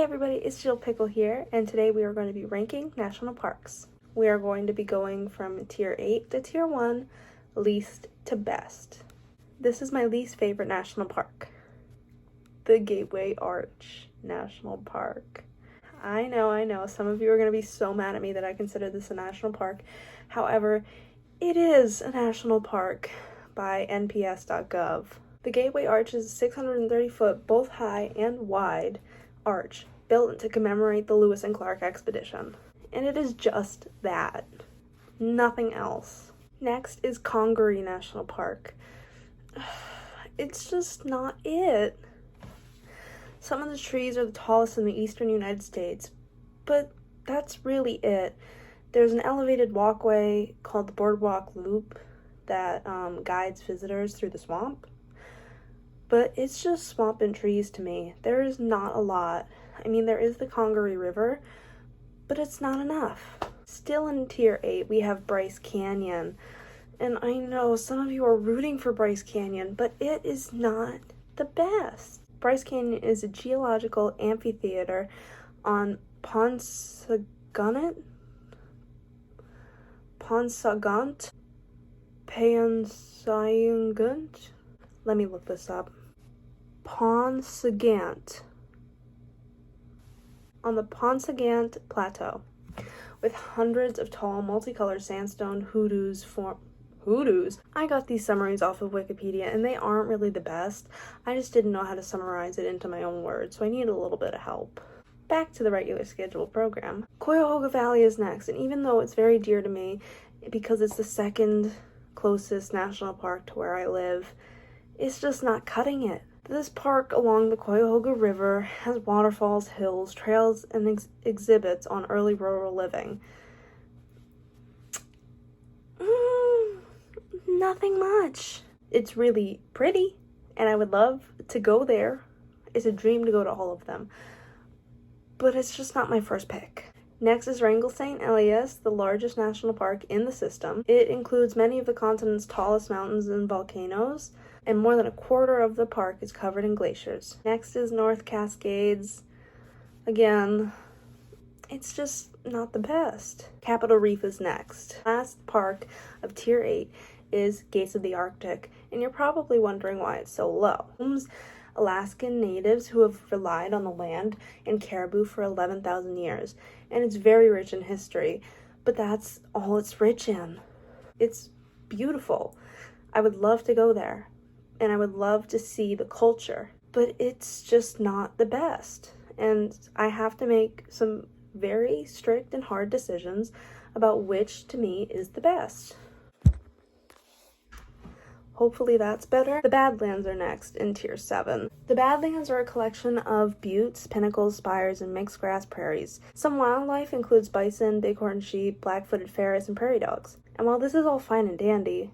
Hey everybody, it's Jill Pickle here, and today we are going to be ranking national parks. We are going to be going from Tier 8 to Tier 1, least to best. This is my least favorite national park. The Gateway Arch National Park. I know, some of you are going to be so mad at me that I consider this a national park. However, it is a national park by nps.gov. The Gateway Arch is a 630-foot, both high and wide, arch built to commemorate the Lewis and Clark expedition. And it is just that. Nothing else. Next is Congaree National Park. It's just not it. Some of the trees are the tallest in the eastern United States, but that's really it. There's an elevated walkway called the Boardwalk Loop that guides visitors through the swamp. But it's just swamp and trees to me. There is not a lot. I mean, there is the Congaree River, but it's not enough. Still in Tier 8, we have Bryce Canyon. And I know some of you are rooting for Bryce Canyon, but it is not the best. Bryce Canyon is a geological amphitheater on Ponsagant, let me look this up. Ponsagant. On the Ponsagant Plateau, with hundreds of tall, multicolored sandstone hoodoos. I got these summaries off of Wikipedia, and they aren't really the best. I just didn't know how to summarize it into my own words, so I need a little bit of help. Back to the regular scheduled program. Cuyahoga Valley is next, and even though it's very dear to me, because it's the second closest national park to where I live, it's just not cutting it. This park along the Cuyahoga River has waterfalls, hills, trails, and exhibits on early rural living. Nothing much. It's really pretty, and I would love to go there. It's a dream to go to all of them. But it's just not my first pick. Next is Wrangell St. Elias, the largest national park in the system. It includes many of the continent's tallest mountains and volcanoes, and more than a quarter of the park is covered in glaciers. Next is North Cascades. Again, it's just not the best. Capitol Reef is next. Last park of Tier 8 is Gates of the Arctic, and you're probably wondering why it's so low. Alaskan natives who have relied on the land and caribou for 11,000 years, and it's very rich in history, but that's all it's rich in. It's beautiful. I would love to go there, and I would love to see the culture, but it's just not the best, and I have to make some very strict and hard decisions about which to me is the best. Hopefully that's better. The Badlands are next in Tier 7. The Badlands are a collection of buttes, pinnacles, spires, and mixed grass prairies. Some wildlife includes bison, bighorn sheep, black-footed ferrets, and prairie dogs. And while this is all fine and dandy,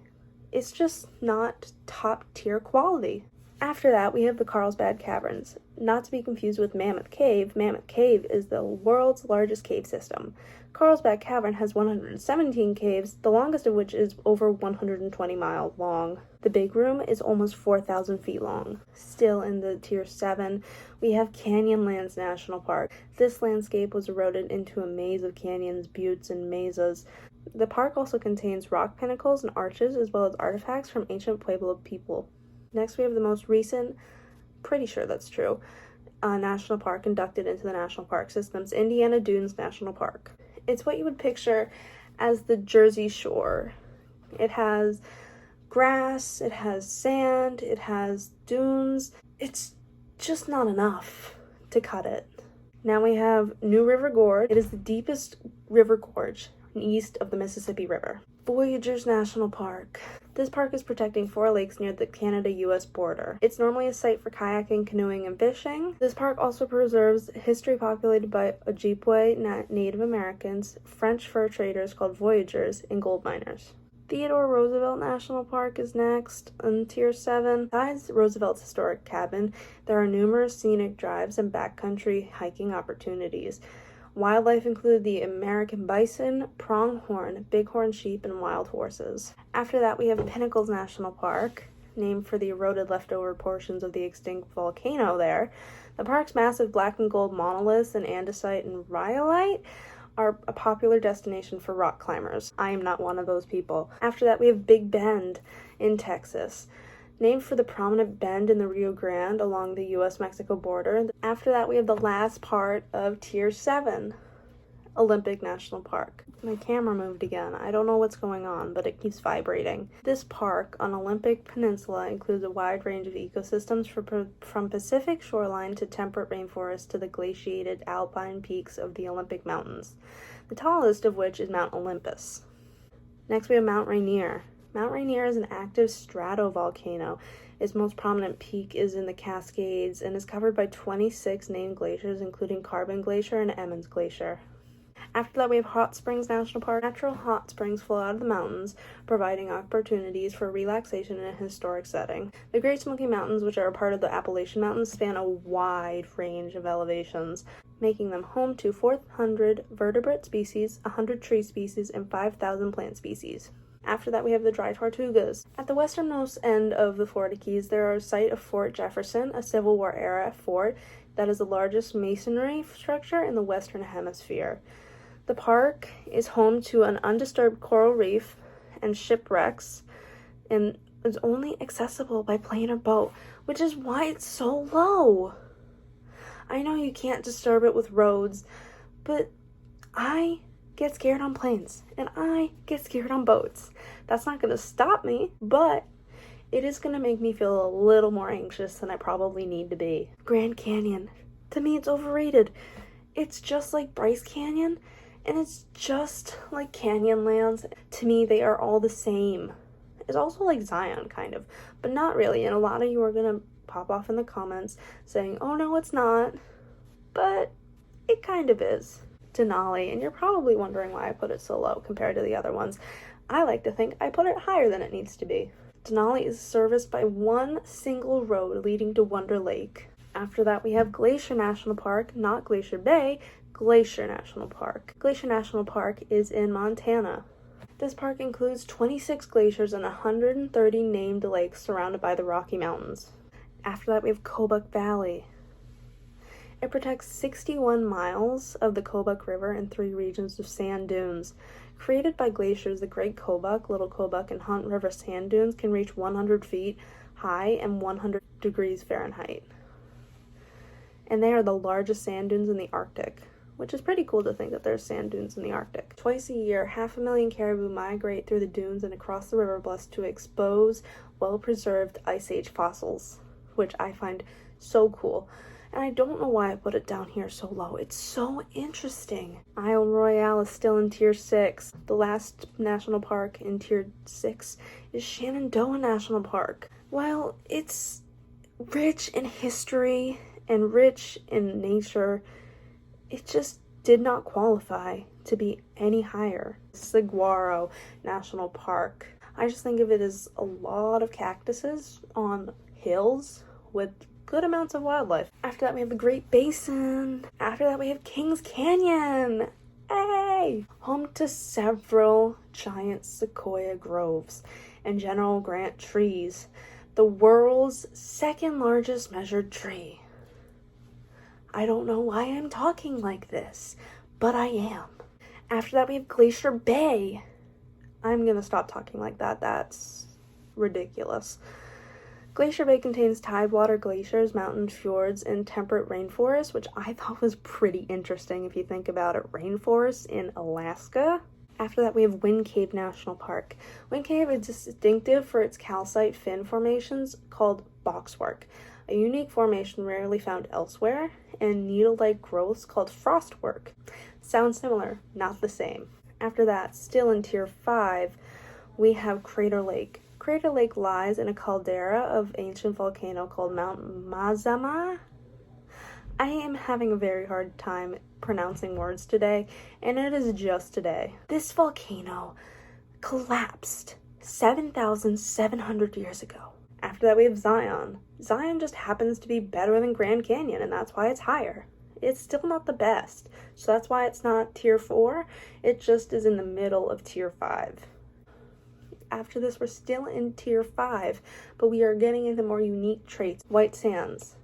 it's just not top-tier quality. After that, we have the Carlsbad Caverns. Not to be confused with Mammoth Cave. Mammoth Cave is the world's largest cave system. Carlsbad Cavern has 117 caves, the longest of which is over 120 miles long. The Big Room is almost 4,000 feet long. Still in the Tier 7, we have Canyonlands National Park. This landscape was eroded into a maze of canyons, buttes, and mesas. The park also contains rock pinnacles and arches, as well as artifacts from ancient Pueblo people. Next, we have the most recent, pretty sure that's true, national park inducted into the national park systems, Indiana Dunes National Park. It's what you would picture as the Jersey Shore. It has grass, it has sand, it has dunes. It's just not enough to cut it. Now we have New River Gorge. It is the deepest river gorge east of the Mississippi River. Voyageurs National Park. This park is protecting 4 lakes near the Canada-US border. It's normally a site for kayaking, canoeing, and fishing. This park also preserves history populated by Ojibwe Native Americans, French fur traders called voyageurs, and gold miners. Theodore Roosevelt National Park is next in Tier 7. Besides Roosevelt's historic cabin, there are numerous scenic drives and backcountry hiking opportunities. Wildlife include the American bison, pronghorn, bighorn sheep, and wild horses. After that, we have Pinnacles National Park, named for the eroded leftover portions of the extinct volcano there. The park's massive black and gold monoliths and andesite and rhyolite are a popular destination for rock climbers. I am not one of those people. After that, we have Big Bend in Texas, named for the prominent bend in the Rio Grande along the US-Mexico border. After that, we have the last part of Tier 7, Olympic National Park. My camera moved again. I don't know what's going on, but it keeps vibrating. This park on Olympic Peninsula includes a wide range of ecosystems from Pacific shoreline to temperate rainforest to the glaciated alpine peaks of the Olympic Mountains, the tallest of which is Mount Olympus. Next, we have Mount Rainier. Mount Rainier is an active stratovolcano. Its most prominent peak is in the Cascades and is covered by 26 named glaciers, including Carbon Glacier and Emmons Glacier. After that, we have Hot Springs National Park. Natural hot springs flow out of the mountains, providing opportunities for relaxation in a historic setting. The Great Smoky Mountains, which are a part of the Appalachian Mountains, span a wide range of elevations, making them home to 400 vertebrate species, 100 tree species, and 5,000 plant species. After that, we have the Dry Tortugas. At the westernmost end of the Florida Keys, there are a site of Fort Jefferson, a Civil War-era fort that is the largest masonry structure in the Western Hemisphere. The park is home to an undisturbed coral reef and shipwrecks and is only accessible by plane or boat, which is why it's so low. I know you can't disturb it with roads, but I get scared on planes and I get scared on boats. That's not going to stop me, but it is going to make me feel a little more anxious than I probably need to be. Grand Canyon. To me, it's overrated. It's just like Bryce Canyon. And it's just like Canyonlands. To me, they are all the same. It's also like Zion, kind of, but not really. And a lot of you are going to pop off in the comments saying, oh no, it's not. But it kind of is. Denali, and you're probably wondering why I put it so low compared to the other ones. I like to think I put it higher than it needs to be. Denali is serviced by one single road leading to Wonder Lake. After that, we have Glacier National Park, not Glacier Bay, Glacier National Park. Glacier National Park is in Montana. This park includes 26 glaciers and 130 named lakes surrounded by the Rocky Mountains. After that, we have Kobuk Valley. It protects 61 miles of the Kobuk River and 3 regions of sand dunes. Created by glaciers, the Great Kobuk, Little Kobuk, and Hunt River sand dunes can reach 100 feet high and 100 degrees Fahrenheit. And they are the largest sand dunes in the Arctic, which is pretty cool to think that there's sand dunes in the Arctic. Twice a year, 500,000 caribou migrate through the dunes and across the river bluffs to expose well-preserved Ice Age fossils, which I find so cool. And I don't know why I put it down here so low. It's so interesting. Isle Royale is still in Tier 6. The last national park in Tier 6 is Shenandoah National Park. While it's rich in history and rich in nature, it just did not qualify to be any higher. Saguaro National Park. I just think of it as a lot of cactuses on hills with good amounts of wildlife. After that, we have the Great Basin. After that, we have Kings Canyon. Hey! Home to several giant sequoia groves and General Grant trees, the world's second largest measured tree. I don't know why I'm talking like this, but I am. After that, we have Glacier Bay. I'm gonna stop talking like that. That's ridiculous. Glacier Bay contains tidewater glaciers, mountain fjords, and temperate rainforests, which I thought was pretty interesting if you think about it. Rainforests in Alaska. After that, we have Wind Cave National Park. Wind Cave is distinctive for its calcite fin formations called boxwork, a unique formation rarely found elsewhere, and needle-like growths called frostwork. Sounds similar, not the same. After that, still in Tier 5, we have Crater Lake. Crater Lake lies in a caldera of ancient volcano called Mount Mazama. I am having a very hard time pronouncing words today, and it is just today. This volcano collapsed 7,700 years ago. After that, we have Zion. Zion just happens to be better than Grand Canyon, and that's why it's higher. It's still not the best, so that's why it's not Tier 4. It just is in the middle of Tier 5. After this, we're still in Tier 5, but we are getting into more unique traits. White Sands.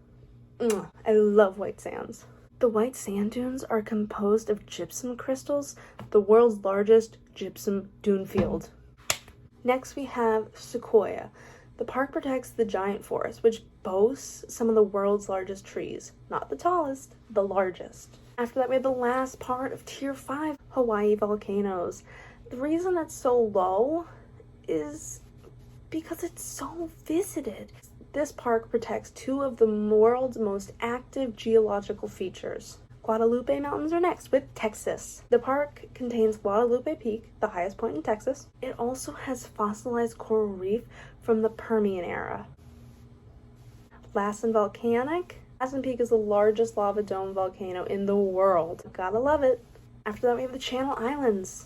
I love white sands. The white sand dunes are composed of gypsum crystals, the world's largest gypsum dune field. Next we have Sequoia. The park protects the giant forest, which boasts some of the world's largest trees. Not the tallest, the largest. After that, we have the last part of Tier 5, Hawaii volcanoes. The reason it's so low is because it's so visited. This park protects two of the world's most active geological features. Guadalupe Mountains are next, with Texas. The park contains Guadalupe Peak, the highest point in Texas. It also has fossilized coral reef from the Permian era. Lassen Volcanic. Lassen Peak is the largest lava dome volcano in the world. Gotta love it. After that, we have the Channel Islands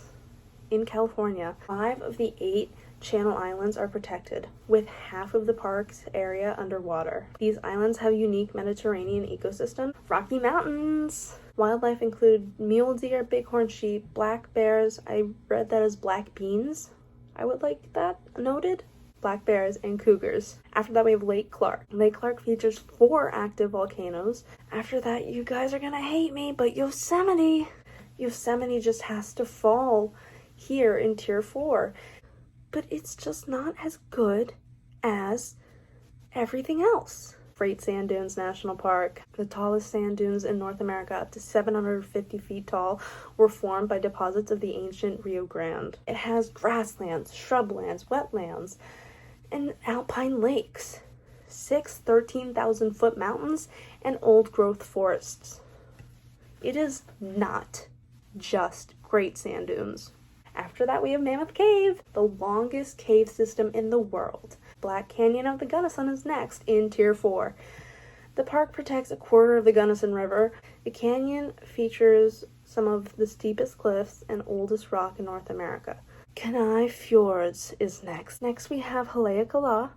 in California. 5 of the 8 Channel Islands are protected, with half of the park's area underwater. These islands have unique Mediterranean ecosystem. Rocky Mountains. Wildlife include mule deer, bighorn sheep, black bears. I read that as black beans. I would like that noted. Black bears and cougars. After that, we have Lake Clark. Lake Clark features 4 active volcanoes. After that, you guys are gonna hate me, but Yosemite. Yosemite just has to fall here in Tier 4. But it's just not as good as everything else. Great Sand Dunes National Park, the tallest sand dunes in North America, up to 750 feet tall, were formed by deposits of the ancient Rio Grande. It has grasslands, shrublands, wetlands, and alpine lakes, 6 13,000-foot mountains, and old-growth forests. It is not just Great Sand Dunes. After that, we have Mammoth Cave, the longest cave system in the world. Black Canyon of the Gunnison is next in Tier 4. The park protects a quarter of the Gunnison River. The canyon features some of the steepest cliffs and oldest rock in North America. Kenai Fjords is next. Next, we have Haleakala.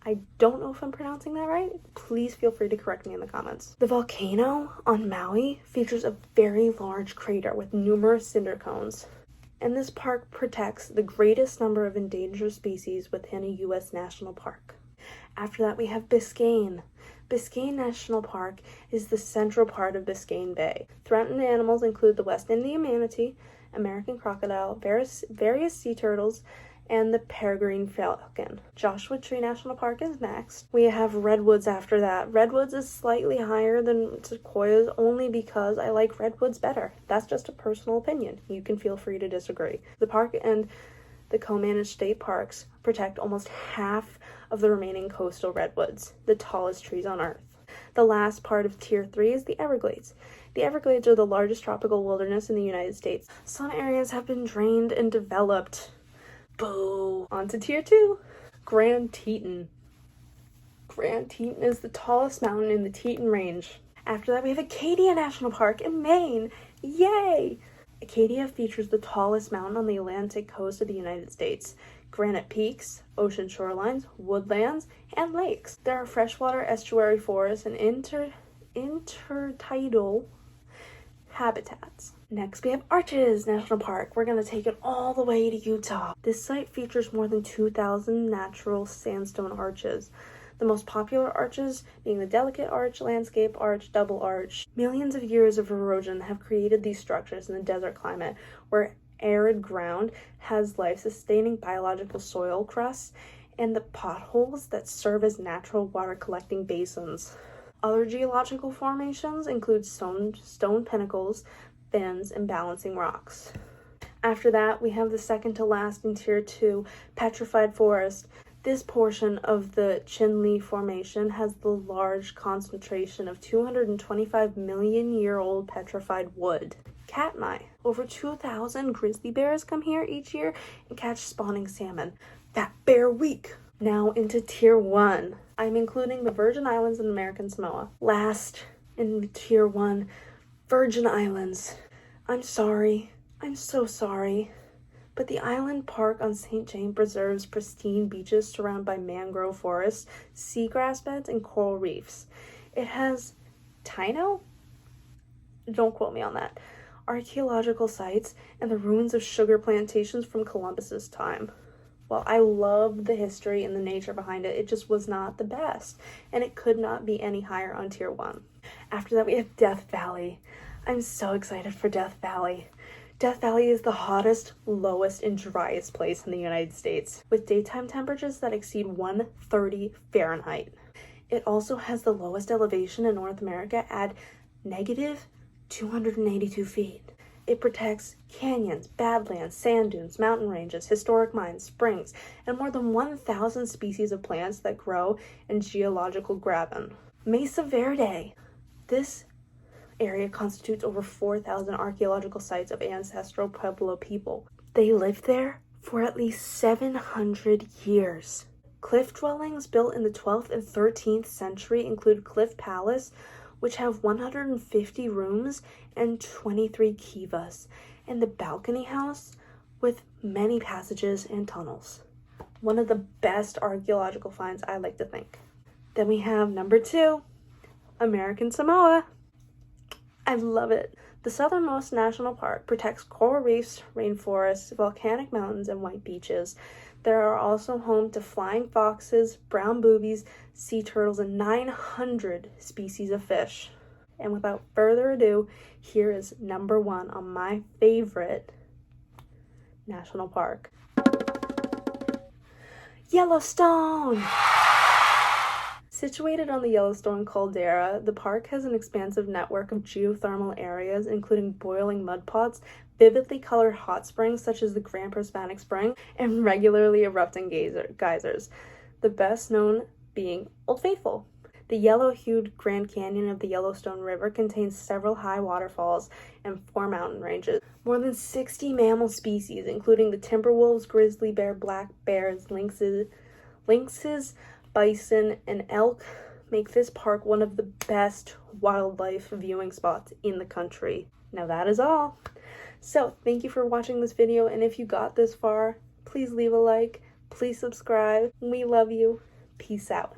I don't know if I'm pronouncing that right. Please feel free to correct me in the comments. The volcano on Maui features a very large crater with numerous cinder cones. And this park protects the greatest number of endangered species within a U.S. national park. After that, we have Biscayne. Biscayne National Park is the central part of Biscayne Bay. Threatened animals include the West Indian manatee, American crocodile, various sea turtles, and the peregrine falcon. Joshua Tree National Park is next. We have redwoods after that. Redwoods is slightly higher than sequoias only because I like redwoods better. That's just a personal opinion. You can feel free to disagree. The park and the co-managed state parks protect almost half of the remaining coastal redwoods, the tallest trees on Earth. The last part of Tier 3 is the Everglades. The Everglades are the largest tropical wilderness in the United States. Some areas have been drained and developed. Boo! On to Tier 2, Grand Teton. Grand Teton is the tallest mountain in the Teton Range. After that, we have Acadia National Park in Maine. Yay! Acadia features the tallest mountain on the Atlantic coast of the United States. Granite peaks, ocean shorelines, woodlands, and lakes. There are freshwater estuary forests and intertidal habitats. Next, we have Arches National Park. We're going to take it all the way to Utah. This site features more than 2,000 natural sandstone arches. The most popular arches being the Delicate Arch, Landscape Arch, Double Arch. Millions of years of erosion have created these structures in the desert climate, where arid ground has life-sustaining biological soil crusts and the potholes that serve as natural water-collecting basins. Other geological formations include stone pinnacles, bends, and balancing rocks. After that, we have the second to last in Tier 2, Petrified Forest. This portion of the Chinle Formation has the large concentration of 225 million-year-old petrified wood. Katmai. Over 2,000 grizzly bears come here each year and catch spawning salmon. Fat Bear Week. Now into Tier 1. I'm including the Virgin Islands and American Samoa. Last in Tier 1, Virgin Islands. I'm sorry. I'm so sorry. But the island park on St. James preserves pristine beaches surrounded by mangrove forests, seagrass beds, and coral reefs. It has Taino? Don't quote me on that. Archaeological sites and the ruins of sugar plantations from Columbus's time. While I loved the history and the nature behind it, it just was not the best, and it could not be any higher on tier 1. After that, we have Death Valley. I'm so excited for Death Valley. Death Valley is the hottest, lowest, and driest place in the United States, with daytime temperatures that exceed 130 Fahrenheit. It also has the lowest elevation in North America at negative 282 feet. It protects canyons, badlands, sand dunes, mountain ranges, historic mines, springs, and more than 1,000 species of plants that grow in geological graben. Mesa Verde. This area constitutes over 4,000 archaeological sites of ancestral Pueblo people. They lived there for at least 700 years. Cliff dwellings built in the 12th and 13th century include Cliff Palace, which have 150 rooms and 23 kivas, and the Balcony House with many passages and tunnels. One of the best archaeological finds, I like to think. Then we have number 2, American Samoa. I love it. The southernmost national park protects coral reefs, rainforests, volcanic mountains, and white beaches. There are also home to flying foxes, brown boobies, sea turtles, and 900 species of fish. And without further ado, here is number 1 on my favorite national park. Yellowstone! Situated on the Yellowstone caldera, the park has an expansive network of geothermal areas, including boiling mud pots, vividly colored hot springs such as the Grand Prismatic Spring, and regularly erupting geysers, the best known being Old Faithful. The yellow-hued Grand Canyon of the Yellowstone River contains several high waterfalls and 4 mountain ranges. More than 60 mammal species, including the timber wolves, grizzly bear, black bears, lynxes, bison, and elk, make this park one of the best wildlife viewing spots in the country. Now that is all. So thank you for watching this video, and if you got this far, please leave a like, please subscribe. We love you. Peace out.